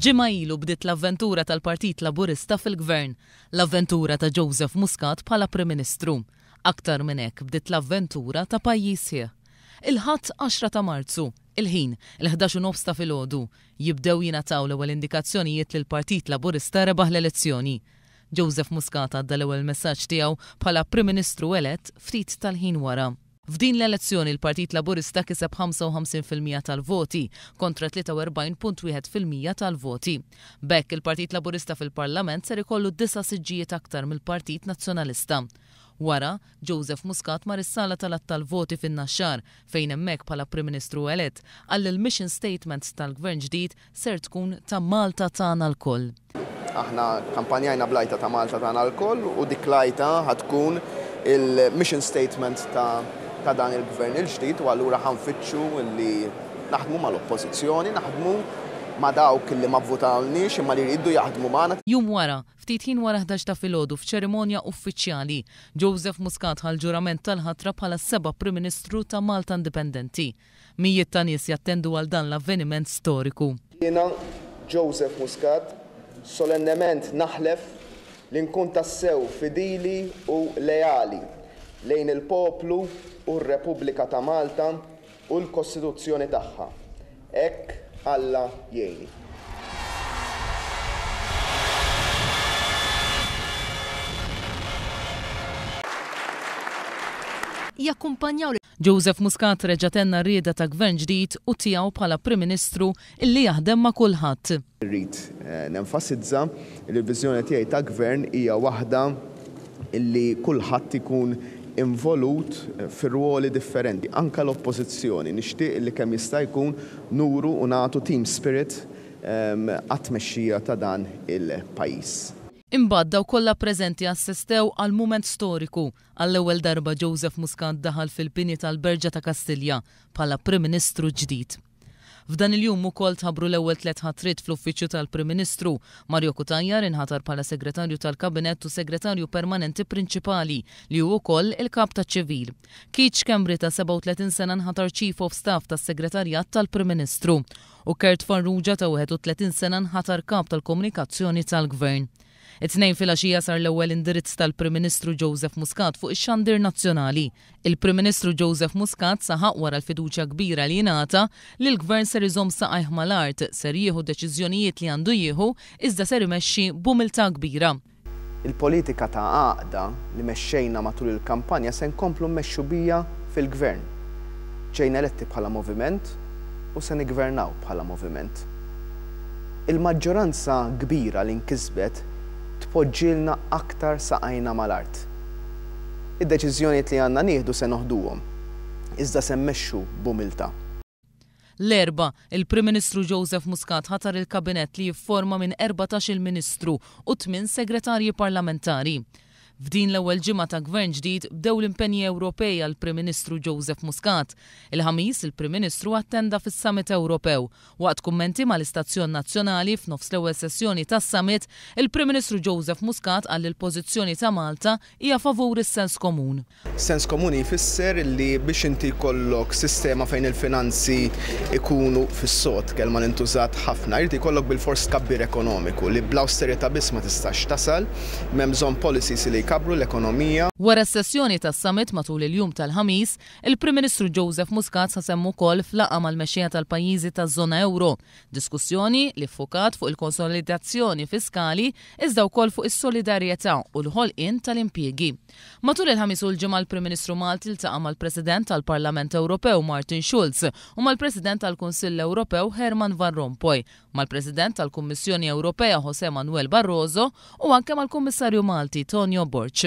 Ġimgħa ilu bdiet l-avventura tal-Partit Laburista fil-Gvern, l-avventura ta' Joseph Muscat bħala Prim Ministru. Aktar minn hekk bdiet l-avventura ta' pajjiż ħieħ. Il-ħadd 10 ta' Marzu, il-ħin, il-11 ta' filgħodu, jibdew jingħataw l-ewwel indikazzjonijiet li l-Partit Laburista rebaħ l-elezzjoni. Joseph Muscat għadda l-ewwel messaġġ tiegħu bħala Prim Ministru elett ftit tal-ħin wara. F'din l-elezzjoni l-Partit Laburista kiseb 55% tal-voti kontra 43.1% tal-voti. Bekk il-Partit Laburista fil-Parlament ser ikollu 9 siġġijiet aktar mill-Partit Nazzjonalista. Wara, Joseph Muscat mar is-sala tal-voti fin-Naxxar fejn hemmhekk bħala Prim Ministru elett għall il-mission statement tal-Gvern ġdid ser tkun ta' Malta tagħna l-koll. Aħna kampanjajna bl-għajta ta' Malta tagħna l-koll u dik l-għajta ħatkun il-mission statement ta' dan il-Gvern il-ġdid u allura ħanfittxu li naħdmu mal-oppożizzjoni, naħdmu ma' dawk li ma vvutawniex imma li jridu jaħdmu magħna. Jum wara, ftit ħin wara 11 ta' filgħodu f'ċerimonja uffiċjali, Joseph Muscat ħal ġurament tal-ħatra bħala 7 Prim Ministru ta' Malta Indipendenti. Mijiet ta' nies jattendu għal dan l-avveniment storiku. Jiena Joseph Muscat solennement naħlef li nkun tassew fidili u leali lejn il-poplu u r-Repubblika ta' Malta u l-Kostituzzjoni tagħha. Hekk Alla jgħinni. Jakkumpanjaw Joseph Muscat reġatenna rieda ta' gvern ġdid u tiegħu bħala Prim Ministru illi jaħdem ma' kulħadd. Irrid nenfasizza li l-viżjoni tiegħi ta' gvern hija waħda illi kulħadd ikun involut fir-ruoli differenti, anke l-oppożizzjoni. Nixtieq li kemm jista' jkun nuru u nagħtu team spirit għat-tmexxija ta' dan il-pajjiż. Imbagħad daw kollha preżenti assestew għal mument storiku. Għall-ewwel darba Joseph Muscat daħal fil-bini tal-Berġa ta' Kastilja bħala Prim Ministru ġdid. F'dan il-jum ukoll tħabbru l-ewwel 3 ħatrit fl-uffiċċju tal-Prim Ministru. Mario Kutajjar inħatar bħala Segretarju tal-Kabinett u Segretarju Permanenti Prinċipali li hu wkoll il-Kap taċ-Ċivil. Keith Schembri ta' 37 sena nħatar Chief of Staff tas-Segretarjat tal-Prim Ministru u Kurt Farrugia ta' 31 sena nħatar Kap tal-Komunikazzjoni tal-Gvern. It-tnejn filgħaxija sar l-ewwel indirizz tal-Prim Ministru Joseph Muscat fuq ix-xandir nazzjonali. Il-Prim Ministru Joseph Muscat saħaq wara l-fiduċja kbira li jingħata li l-Gvern ser iżomm saqajh mal-art, ser jieħu deċiżjonijiet li għandu jieħu iżda ser imexxi b'umiltà kbira. Il-politika ta' għaqda li mexxejna matul il-kampanja se nkomplu mmexxu bija fil-Gvern. Ġejna eletti bħala moviment u se nigvernaw bħala moviment. Il-maġġoranza kbira li nkisbet tpoġġilna aktar saqajna mal-art. Id-deċiżjonijiet li għandna nieħdu se noħduhom, iżda se mmexxu b'umiltà. L-erba, il-Prim Ministru Joseph Muscat ħatar il-Kabinett li jifforma minn 14 il-Ministru u 8 Segretarji Parlamentari. F'din l-ewwel ġimgħa ta' gvern ġdid bdew l-impenji Ewropej għall Prim Ministru Joseph Muscat. Il-ħamis il-Prim Ministru attenda fis-Summit Ewropew. Waqt kummenti mal-Istazzjon Nazzjonali f'nofs l-ewwel sessjoni tas-Summit, il-Prim Ministru Joseph Muscat qal li l-pożizzjoni ta' Malta hija favur is-sens komun. Sens komuni jfisser li biex inti jkollok sistema fejn il-finanzi ikunu fis-sod kelma ntużat ħafna, jrid ikollok bil-fors tkabbir ekonomiku li bl-awsterità biss ma tistax tasal, m'hemm bżonn policies li kabru l-ekonomija. Wara s-sessjoni tas-Summit matul il-jum tal-ħamis, il-Prim Ministru Joseph Muscat sasemmu wkoll f'laqgħa mal-mexxejja tal-pajjiżi taż-żona euro. Diskussjoni li ffokat fuq il-konsolidazzjoni fiskali iżda wkoll fuq is-solidarjetà u l-ħolqien tal-impjiegi. Matul il-ħamis u l-ġimgħa l-Prim Ministru Malti iltaqa' mal-President tal-Parlament Ewropew Martin Schulz u mal-President tal-Kunsill Ewropew Herman Van Rompuy, mal-President tal-Kummissjoni Ewropea José Manuel Barroso u anke mal-Kummissarju Malti Tonio Borch.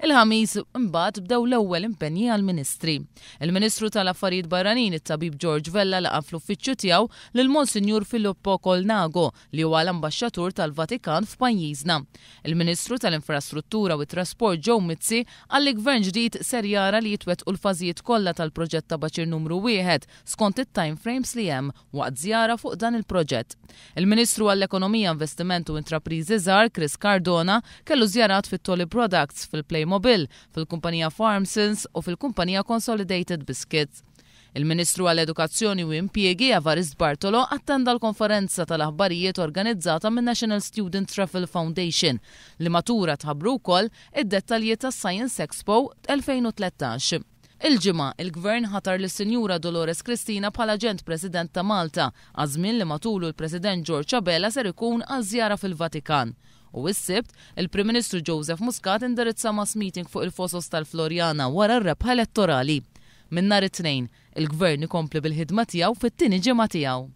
Il-ħamis imbagħad bdew l-ewwel impenji għall-Ministri. Il-Ministru tal-Affarijiet Barranin it-Tabib George Vella laqa fl-uffiċċju tiegħu lil Monsinjur Filippo Colnago li huwa l-Ambaxxatur tal-Vatikan f'pajjiżna. Il-Ministru tal-Infrastruttura u t-Trasport Joe Mizzi għalli gvern ġdid ser jara li jitwettqu l-fażijiet kollha tal-proġett ta' Baċir numru 1 skont it-time frames li hemm waqt żjara fuq dan il-proġett. Il-Ministru għall-Ekonomija, Investiment u Intrapriżi Żgħar Chris Cardona kellu żjarat fit-Tolly Products, fil-Playmobil, fil-kumpanija Farmsons u fil-kumpanija Consolidated Biscuits. Il-Ministru għall-Edukazzjoni u Impjiegi Evarist Bartolo attenda l-konferenza tal-aħbarijiet organizzata min National Student Travel Foundation li matura tħabbru wkoll id-dettalji tas-Science Expo 2013. Il-ġimgħa il-Gvern ħatar lis-Sinjura Dolores Cristina bħala Aġent President ta' Malta għażmien li matulu l-President George Abela ser ikun għal żjara fil-Vatikan. U s-sibt, il-Prim Ministru Joseph Muscat indirizza mass meeting fuq il-fosos tal-Florjana wara r-rebħa elettorali. Min nhar it-tnejn, il-Gvern ikompli bil-ħidma tiegħu fit-tieni ġimgħa tiegħu.